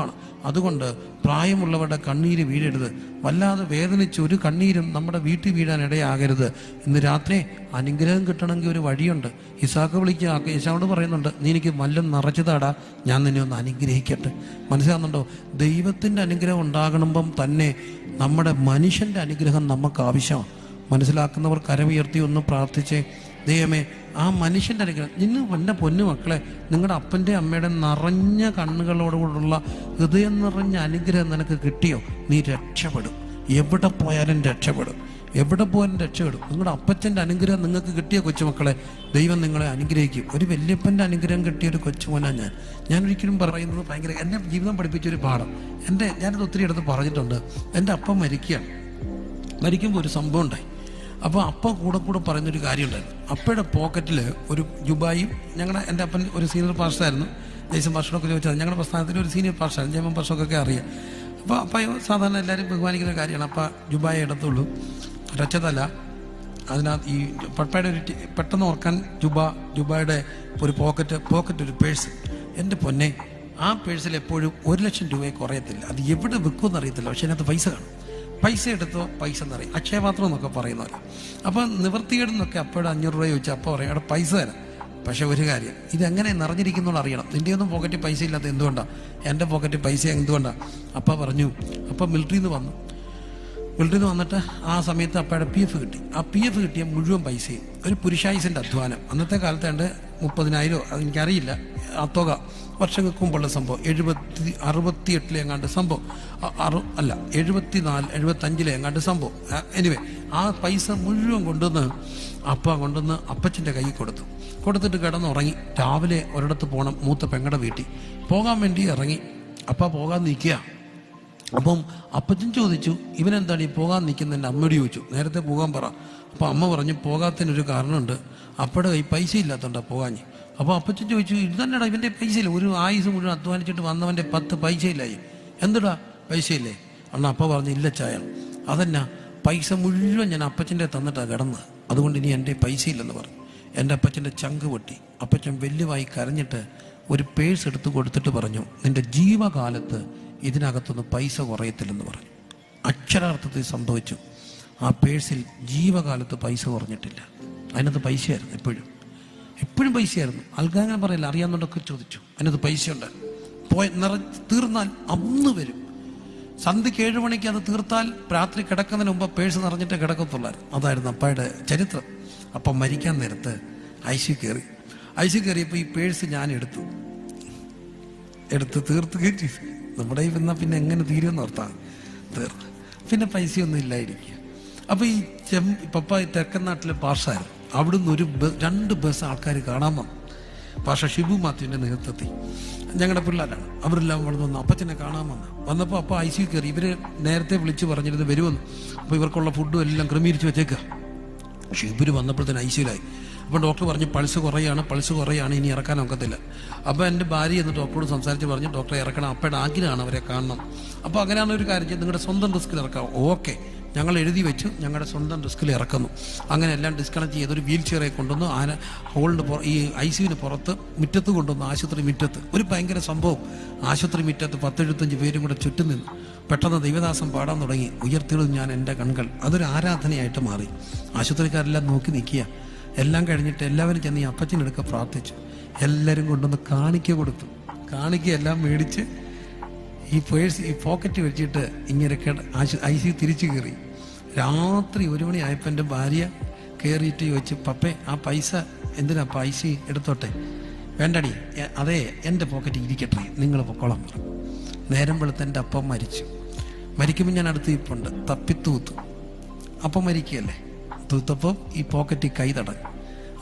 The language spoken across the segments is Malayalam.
ാണ്. അതുകൊണ്ട് പ്രായമുള്ളവരുടെ കണ്ണീര് വീഴരുത്. വല്ലാതെ വേദനിച്ച് ഒരു കണ്ണീരും നമ്മുടെ വീട്ടിൽ വീഴാൻ ഇടയാകരുത്. ഇന്ന് രാത്രി അനുഗ്രഹം കിട്ടണമെങ്കിൽ ഒരു വഴിയുണ്ട്. ഇസാക്ക് വിളിക്കുക, ഈശോയോട് പറയുന്നുണ്ട്, നീ എനിക്ക് വല്ലതും നിറച്ചു താടാ, ഞാൻ നിന്നെ ഒന്ന് അനുഗ്രഹിക്കട്ടെ. മനസ്സിലാകുന്നുണ്ടോ? ദൈവത്തിൻ്റെ അനുഗ്രഹം ഉണ്ടാകണമ്പം തന്നെ നമ്മുടെ മനുഷ്യൻ്റെ അനുഗ്രഹം നമുക്ക് ആവശ്യമാണ്. മനസ്സിലാക്കുന്നവർ കരമുയർത്തി ഒന്ന് പ്രാർത്ഥിച്ചേ, ദൈവമേ ആ മനുഷ്യൻ്റെ അനുഗ്രഹം. ഇന്ന് എൻ്റെ പൊന്നു മക്കളെ, നിങ്ങളുടെ അപ്പൻ്റെ അമ്മയുടെ നിറഞ്ഞ കണ്ണുകളോടുകൂടുള്ള ഹൃദയം നിറഞ്ഞ അനുഗ്രഹം നിനക്ക് കിട്ടിയോ, നീ രക്ഷപ്പെടും. എവിടെ പോയാലും രക്ഷപ്പെടും, എവിടെ പോയാലും രക്ഷപ്പെടും. നിങ്ങളുടെ അപ്പച്ചൻ്റെ അനുഗ്രഹം നിങ്ങൾക്ക് കിട്ടിയ കൊച്ചുമക്കളെ, ദൈവം നിങ്ങളെ അനുഗ്രഹിക്കും. ഒരു വല്യപ്പൻ്റെ അനുഗ്രഹം കിട്ടിയൊരു കൊച്ചുമോനാണ് ഞാൻ ഒരിക്കലും പറയുന്നത് ഭയങ്കര എൻ്റെ ജീവിതം പഠിപ്പിച്ചൊരു പാഠം. ഞാനത് ഒത്തിരി അടുത്ത് പറഞ്ഞിട്ടുണ്ട്. എൻ്റെ അപ്പം മരിക്കുമ്പോൾ ഒരു സംഭവം ഉണ്ടായി. അപ്പോൾ അപ്പ കൂടെ പറയുന്നൊരു കാര്യമുണ്ടായിരുന്നു. അപ്പയുടെ പോക്കറ്റിൽ ഒരു ജുബായും, എൻ്റെ അപ്പൻ ഒരു സീനിയർ പാസ്റ്ററായിരുന്നു, ദേശം പാസ്റ്ററൊക്കെ ചോദിച്ചാൽ ഞങ്ങളുടെ പ്രസ്ഥാനത്തിൽ ഒരു സീനിയർ പാസ്റ്ററായിരുന്നു, ജയമൻ പാസ്റ്ററൊക്കെ അറിയാം. അപ്പോൾ അപ്പ സാധാരണ എല്ലാവരും ബഹുമാനിക്കുന്ന കാര്യമാണ്. അപ്പം ജുബായ എടുത്തുള്ളൂ, രച്ചതല്ല. അതിനകത്ത് ഈ പപ്പയുടെ ഒരു പെട്ടെന്ന് ഓർക്കാൻ ജുബായുടെ ഒരു പോക്കറ്റ് ഒരു പേഴ്സ്. എൻ്റെ പൊന്നെ, ആ പേഴ്സിൽ എപ്പോഴും 1,00,000 രൂപയെ കുറയത്തില്ല. അത് എവിടെ വെക്കുമെന്ന് അറിയത്തില്ല, പക്ഷെ അതിനകത്ത് പൈസ കാണും. പൈസ എടുത്തോ പൈസ എന്നറിയാം, അക്ഷയപാത്രം എന്നൊക്കെ പറയുന്നവരെ. അപ്പം നിവർത്തികേടെന്നൊക്കെ അപ്പോഴും 500 രൂപ ചോദിച്ചാൽ അപ്പോൾ പറയും അവിടെ പൈസ തരാം. പക്ഷെ ഒരു കാര്യം, ഇതെങ്ങനെ നിറഞ്ഞിരിക്കുന്നോട് അറിയണം. നിൻ്റെ ഒന്നും പോക്കറ്റിൽ പൈസ ഇല്ലാത്ത എന്തുകൊണ്ടാണ്? എൻ്റെ പോക്കറ്റിൽ പൈസ എന്തുകൊണ്ടാണ്? അപ്പം പറഞ്ഞു, അപ്പം മിലിറ്ററിയിൽ നിന്ന് വന്നിട്ട് ആ സമയത്ത് അപ്പയുടെ PF കിട്ടി. ആ PF കിട്ടിയ മുഴുവൻ പൈസയും ഒരു പുരുഷായുസിൻ്റെ അധ്വാനം. അന്നത്തെ കാലത്ത് 30,000 അതെനിക്കറിയില്ല ആ തുക, വർഷങ്ങൾക്ക് മുമ്പുള്ള സംഭവം. 68 എങ്ങാണ്ട് സംഭവം, 75 എങ്ങാണ്ട് സംഭവം. എനിവേ ആ പൈസ മുഴുവൻ കൊണ്ടുവന്ന് അപ്പച്ചൻ്റെ കൈ കൊടുത്തിട്ട് കിടന്നുറങ്ങി. രാവിലെ ഒരിടത്ത് പോകണം, മൂത്ത പെങ്ങടെ വീട്ടിൽ പോകാൻ വേണ്ടി ഇറങ്ങി. അപ്പ പോകാൻ നിൽക്കുക. അപ്പം അപ്പച്ചൻ ചോദിച്ചു, ഇവനെന്താണ് ഈ പോകാൻ നിൽക്കുന്നതിൻ്റെ? അമ്മയോട് ചോദിച്ചു, നേരത്തെ പോകാൻ പറ. അപ്പോൾ അമ്മ പറഞ്ഞു, പോകാത്തതിനൊരു കാരണമുണ്ട്, അപ്പയുടെ കൈ പൈസ ഇല്ലാത്തതുകൊണ്ടാണ് പോകാഞ്ഞ്. അപ്പോൾ അപ്പച്ചൻ ചോദിച്ചു, ഇത് തന്നെടാ ഇവൻ്റെ പൈസ ഇല്ല, ഒരു ആയുസ് മുഴുവൻ അധ്വാനിച്ചിട്ട് വന്നവൻ്റെ 10 പൈസ ഇല്ലായി, എന്തുടാ പൈസ ഇല്ലേ? അണ്ണ അപ്പ പറഞ്ഞു, ഇല്ല ചായ, അതെന്നാ പൈസ മുഴുവൻ ഞാൻ അപ്പച്ചൻ്റെ തന്നിട്ടാണ് കിടന്നത്, അതുകൊണ്ട് ഇനി എൻ്റെ പൈസ ഇല്ലെന്ന് പറഞ്ഞു. എൻ്റെ അപ്പച്ചൻ്റെ ചങ്ക് പൊട്ടി. അപ്പച്ചൻ വലിയവായി കരഞ്ഞിട്ട് ഒരു പേഴ്സ് എടുത്ത് കൊടുത്തിട്ട് പറഞ്ഞു, നിൻ്റെ ജീവകാലത്ത് ഇതിനകത്തൊന്നും പൈസ കുറയത്തില്ലെന്ന് പറഞ്ഞു. അക്ഷരാർത്ഥത്തിൽ സംഭവിച്ചു. ആ പേഴ്സിൽ ജീവകാലത്ത് പൈസ കുറഞ്ഞിട്ടില്ല. അതിനകത്ത് പൈസയായിരുന്നു, എപ്പോഴും പൈസയായിരുന്നു. ആൾക്കാരെ പറയില്ല, അറിയാവുന്നതൊക്കെ ചോദിച്ചു, അതിനകത്ത് പൈസ ഉണ്ടായിരുന്നു. തീർന്നാൽ അന്ന് വരും. സന്ധ്യയ്ക്ക് 7 മണിക്ക് അത് തീർത്താൽ രാത്രി കിടക്കുന്നതിന് മുമ്പ് പേഴ്സ് നിറഞ്ഞിട്ടേ കിടക്കത്തുള്ളായിരുന്നു. അതായിരുന്നു അപ്പയുടെ ചരിത്രം. അപ്പം മരിക്കാൻ നേരത്ത് ഐസി കയറിയപ്പോൾ ഈ പേഴ്സ് ഞാൻ എടുത്ത് തീർത്ത് കയറ്റി. നമ്മുടെ വന്നാൽ പിന്നെ എങ്ങനെ തീരുമെന്ന് ഓർത്താണ് തീർന്ന്. പിന്നെ പൈസയൊന്നും ഇല്ലായിരിക്കുക. അപ്പോൾ ഈ പപ്പ തെക്കൻ നാട്ടിലെ പാഷായിരുന്നു. അവിടുന്ന് 2 ബസ് ആൾക്കാർ കാണാൻ വന്നു. പാഷ ഷിബു മാത്യുവിൻ്റെ നേതൃത്വത്തിൽ, ഞങ്ങളുടെ പിള്ളേരാണ്, അവരെല്ലാം അവിടെ വന്നു അപ്പച്ചനെ കാണാൻ വന്നപ്പോൾ അപ്പ ICU കയറി. ഇവർ നേരത്തെ വിളിച്ച് പറഞ്ഞിരുന്നു വരുമെന്ന്. അപ്പോൾ ഇവർക്കുള്ള ഫുഡും എല്ലാം ക്രമീകരിച്ച് വെച്ചേക്കുക. ഷിബുര് വന്നപ്പോഴത്തേന് ICUലായി. അപ്പോൾ ഡോക്ടർ പറഞ്ഞു, പൾസ് കുറയാണ്, ഇനി ഇറക്കാൻ ഒക്കത്തില്ല. അപ്പോൾ എൻ്റെ ഭാര്യ എന്ന് ഡോക്ടറോട് സംസാരിച്ച് പറഞ്ഞു, ഡോക്ടറെ ഇറക്കണം, അപ്പയുടെ ആഗ്രഹമാണ് അവരെ കാണണം. അപ്പോൾ അങ്ങനെയാണ് ഒരു കാര്യം ചെയ്ത്, നിങ്ങളുടെ സ്വന്തം റിസ്കിൽ ഇറക്കാം. ഓക്കെ, ഞങ്ങൾ എഴുതി വെച്ചു, ഞങ്ങളുടെ സ്വന്തം റിസ്കിൽ ഇറക്കുന്നു. അങ്ങനെ എല്ലാം ഡിസ്കണക്ട് ചെയ്തൊരു വീൽ ചെയറെ കൊണ്ടുവന്നു ഈ ICUവിന് പുറത്ത് മുറ്റത്ത് കൊണ്ടുവന്നു, ആശുപത്രി മുറ്റത്ത്. ഒരു ഭയങ്കര സംഭവം. ആശുപത്രി മുറ്റത്ത് 10-75 പേരും കൂടെ ചുറ്റും നിന്നു. പെട്ടെന്ന് ദൈവദാസം പാടാൻ തുടങ്ങി, ഉയർത്തിയിടും ഞാൻ എൻ്റെ കൺകൾ. അതൊരു ആരാധനയായിട്ട് മാറി. ആശുപത്രിക്കാരെല്ലാം നോക്കി നിൽക്കുക. എല്ലാം കഴിഞ്ഞിട്ട് എല്ലാവരും ചെന്ന് ഈ അപ്പച്ചനെടുക്കുക പ്രാർത്ഥിച്ചു. എല്ലാവരും കൊണ്ടുവന്ന് കാണിക്ക കൊടുത്തു. കാണിക്ക എല്ലാം മേടിച്ച് ഈ പോക്കറ്റ് വെച്ചിട്ട് ഇങ്ങനെ ICU തിരിച്ചു കയറി. രാത്രി 1 മണിയായപ്പോൾ എൻ്റെ ഭാര്യ കയറിയിട്ട് ചോദിച്ചു, പപ്പേ ആ പൈസ എന്തിനാ ICU എടുത്തോട്ടെ? വേണ്ടടി, അതേ എൻ്റെ പോക്കറ്റ് ഇരിക്കട്ടെ, നിങ്ങൾ പൊക്കോളം പറഞ്ഞു. നേരം വെളുത്ത് എൻ്റെ അപ്പം മരിക്കുമ്പോൾ ഞാൻ അടുത്ത് ഇപ്പുണ്ട്, തപ്പിത്തൂത്തു. അപ്പം മരിക്കുകയല്ലേ, തൂത്തപ്പം ഈ പോക്കറ്റിൽ കൈ തടഞ്ഞു.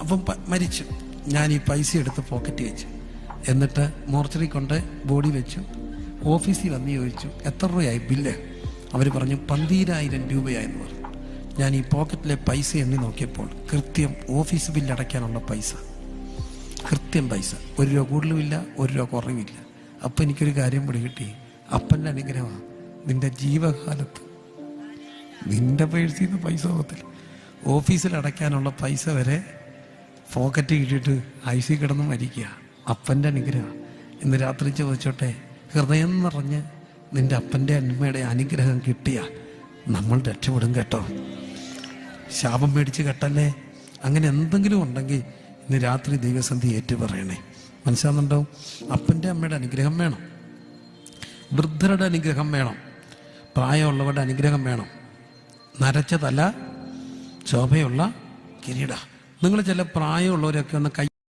അപ്പം മരിച്ചു. ഞാൻ ഈ പൈസ എടുത്ത് പോക്കറ്റ് വെച്ചു. എന്നിട്ട് മോർച്ചറി കൊണ്ട് ബോഡി വെച്ചു. ഓഫീസിൽ വന്ന് ചോദിച്ചു, എത്ര രൂപയായി ബില്ല്? അവർ പറഞ്ഞു 12,000 രൂപയായെന്ന് പറഞ്ഞു. ഞാൻ ഈ പോക്കറ്റിലെ പൈസ എണ്ണി നോക്കിയപ്പോൾ കൃത്യം ഓഫീസ് ബില്ല് അടയ്ക്കാനുള്ള പൈസ, കൃത്യം പൈസ. 1 രൂപ കൂടുതലുമില്ല, 1 രൂപ കുറവില്ല. അപ്പം എനിക്കൊരു കാര്യം പിടികിട്ടി, അപ്പൻ്റെ അനുഗ്രഹമാണ്. നിന്റെ ജീവകാലത്ത് നിന്റെ പേഴ്സിൽ നിന്ന് പൈസ പോകത്തില്ല. ഓഫീസിൽ അടയ്ക്കാനുള്ള പൈസ വരെ പോക്കറ്റ് ഇട്ടിട്ട് ICU കിടന്ന് മരിക്കുക. അപ്പൻ്റെ അനുഗ്രഹം. ഇന്ന് രാത്രി ചോദിച്ചോട്ടെ, ഹൃദയം നിറഞ്ഞ് നിന്റെ അപ്പൻ്റെ അമ്മയുടെ അനുഗ്രഹം കിട്ടിയ നമ്മൾ രക്ഷപ്പെടും കേട്ടോ. ശാപം മേടിച്ച് കേട്ടല്ലേ. അങ്ങനെ എന്തെങ്കിലും ഉണ്ടെങ്കിൽ ഇന്ന് രാത്രി ദൈവസന്ധി ഏറ്റു പറയണേ. മനസ്സിലാകുന്നുണ്ടോ? അപ്പൻ്റെ അമ്മയുടെ അനുഗ്രഹം വേണം, വൃദ്ധരുടെ അനുഗ്രഹം വേണം, പ്രായമുള്ളവരുടെ അനുഗ്രഹം വേണം. നരച്ച തല, ശോഭയുള്ള കിരീട. നിങ്ങൾ ചില പ്രായമുള്ളവരൊക്കെ ഒന്ന് കൈ